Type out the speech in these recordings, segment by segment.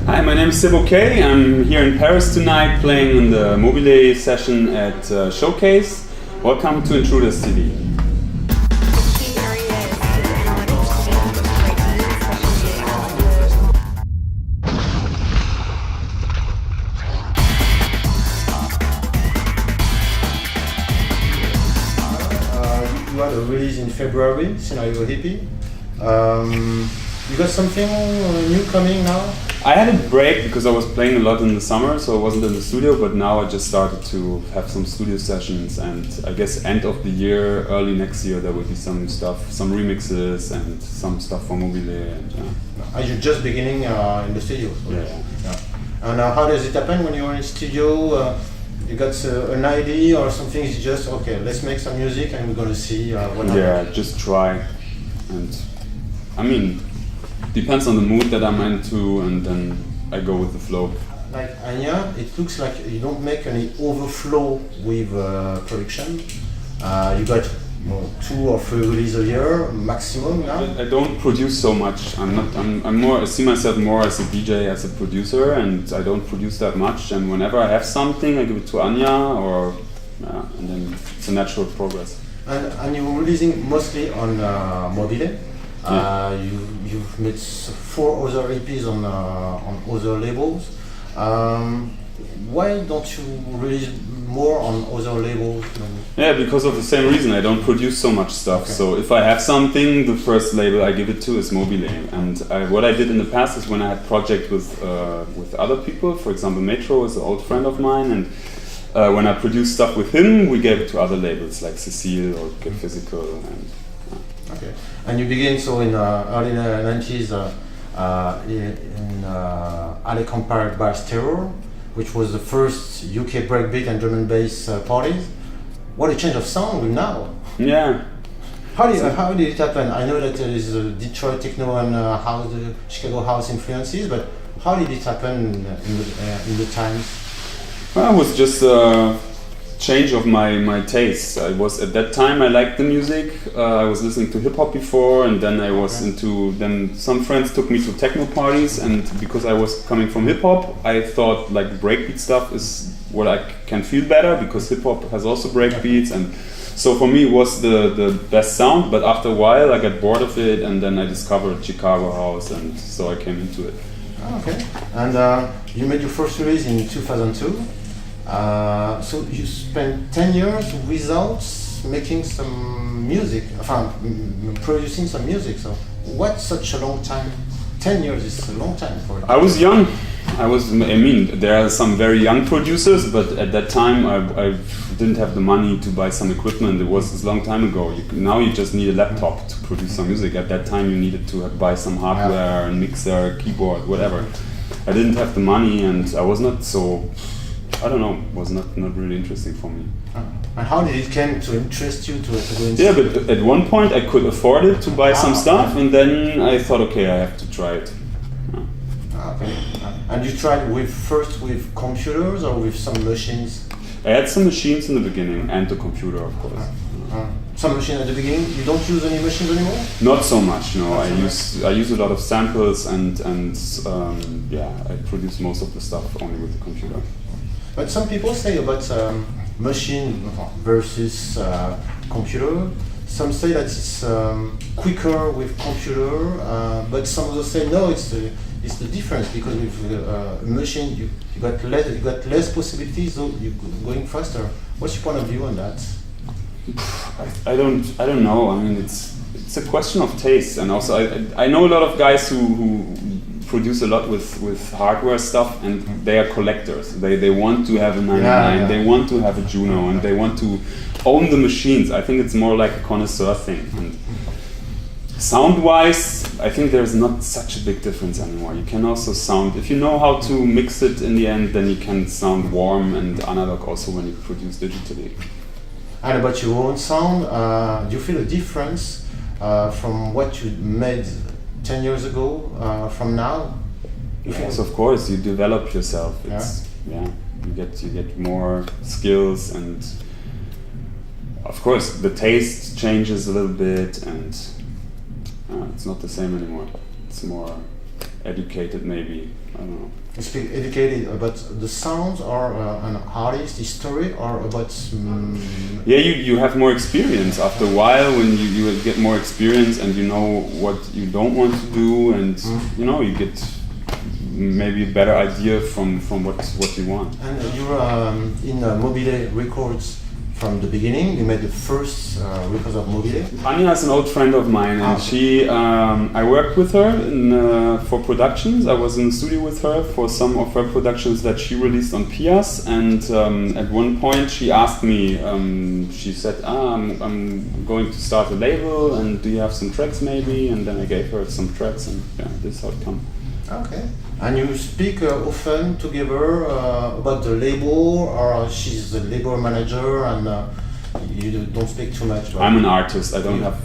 Hi, my name is Sebo K. I'm here in Paris tonight playing in the Mobile session at Showcase. Welcome to Intruders TV. You had a release in February, Scenario Hippie. You got something new coming now? I had a break because I was playing a lot in the summer, so I wasn't in the studio, but now I just started to have some studio sessions, and I guess end of the year, early next year, there will be some stuff, some remixes and some stuff for Mobile. And, Are you just beginning in the studio? Yeah. And how does it happen when you're in studio? You got an idea or something? It's just okay. Let's make some music and we're gonna see what happens. Yeah, just try, and I mean, depends on the mood that I'm into, and then I go with the flow. Like Anya, it looks like you don't make any overflow with production. You got 2 or 3 releases a year maximum now. I don't produce so much. I'm more. I see myself more as a DJ, as a producer, and I don't produce that much. And whenever I have something, I give it to Anya, and then it's a natural progress. And you're releasing mostly on Mobile. You've made 4 other EPs on other labels. Why don't you release more on other labels? Yeah, because of the same reason. I don't produce so much stuff. Okay. So if I have something, the first label I give it to is Mobile. And what I did in the past is when I had projects with other people, for example, Metro is an old friend of mine, and when I produced stuff with him, we gave it to other labels like Cecile or Get Physical. Okay, and you begin so in early 90s in Ale Compared Bass Terror, which was the first UK breakbeat and drum and bass parties. What a change of sound now! Yeah. How did it happen? I know that there is Detroit techno and house, Chicago house influences, but how did it happen in the times? Well, it was just a change of my tastes. I was at that time I liked the music. I was listening to hip hop before, and then I was into. Then some friends took me to techno parties, and because I was coming from hip hop, I thought like breakbeat stuff is what I can feel better because hip hop has also breakbeats, and so for me it was the best sound. But after a while, I got bored of it, and then I discovered Chicago house, and so I came into it. Okay, and you made your first release in 2002. So you spent 10 years without making some music, producing some music. So what's such a long time? 10 years is a long time for you. I was young. I mean, there are some very young producers, but at that time I didn't have the money to buy some equipment. It was a long time ago. Now you just need a laptop to produce some music. At that time you needed to buy some hardware, mixer, keyboard, whatever. I didn't have the money, and I was not so... I don't know, it was not really interesting for me. And how did it come to interest you to go into? Yeah, but at one point I could afford it to buy some stuff, and then I thought, okay, I have to try it. Okay. And you tried first with computers or with some machines? I had some machines in the beginning, and the computer, of course. Some machine at the beginning. You don't use any machines anymore? Not so much, no. I use a lot of samples, and I produce most of the stuff only with the computer. But some people say about machine versus computer. Some say that it's quicker with computer, but some others say no. It's the difference because with machine you got less possibilities, so you're going faster. What's your point of view on that? I don't know. I mean, it's a question of taste, and also I know a lot of guys who produce a lot with hardware stuff, and they are collectors. They want to have a 99, they want to have a Juno, and they want to own the machines. I think it's more like a connoisseur thing. And sound-wise, I think there's not such a big difference anymore. You can also sound, if you know how to mix it in the end, then you can sound warm and analog also when you produce digitally. And about your own sound, do you feel a difference from what you made 10 years ago from now? Yes, of course, you develop yourself. You get more skills, and of course the taste changes a little bit, and it's not the same anymore. It's more educated maybe. I don't know. Educated about the sounds or an artist history or about Yeah, you have more experience after a while when you get more experience and you know what you don't want to do, and you know, you get maybe a better idea from what you want. And you're in Mobile Records from the beginning. You made the first records of Mobile. Anya is an old friend of mine, and she I worked with her for productions. I was in the studio with her for some of her productions that she released on Pias, and at one point she asked me, she said, I'm going to start a label, and do you have some tracks maybe? And then I gave her some tracks, and yeah, this is how it came. Okay. And you speak often together about the label, or she's the label manager, and you don't speak too much? I'm an artist. I don't have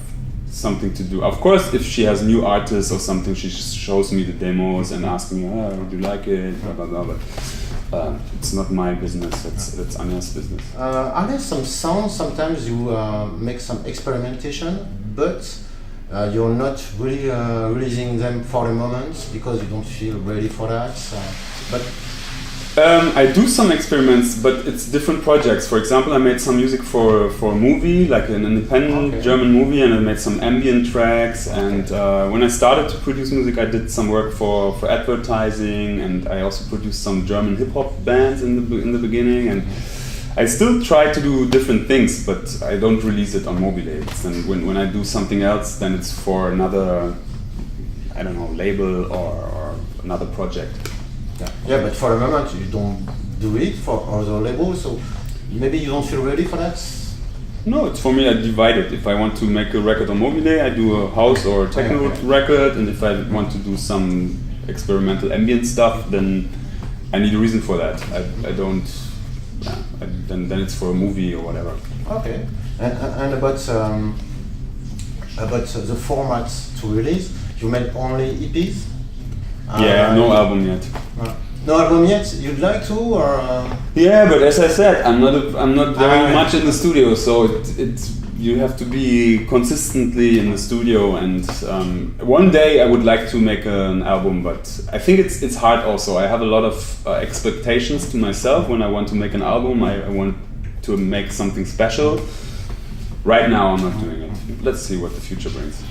something to do. Of course, if she has new artists or something, she just shows me the demos and asks me, do you like it, blah, blah, blah. But it's not my business. It's Anya's business. Are there some sounds, sometimes you make some experimentation, but you're not really releasing them for the moment because you don't feel ready for that. But I do some experiments, but it's different projects. For example, I made some music for a movie, like an independent German movie, and I made some ambient tracks. And when I started to produce music, I did some work for advertising, and I also produced some German hip hop bands in the beginning. And I still try to do different things, but I don't release it on mobile. And when I do something else, then it's for another, I don't know, label or another project. Yeah, but for the moment you don't do it for other labels, so maybe you don't feel ready for that? No, it's for me, I divide it. If I want to make a record on mobile, I do a house or techno record, and if I want to do some experimental ambient stuff, then I need a reason for that. I don't... then it's for a movie or whatever. Okay. And about the format to release, you made only EPs? Yeah, no album yet. No album yet? You'd like to, or? Yeah, but as I said, I'm not very much in the studio, so you have to be consistently in the studio. And one day I would like to make an album, but I think it's hard. Also, I have a lot of expectations to myself when I want to make an album. I want to make something special. Right now, I'm not doing it. Let's see what the future brings.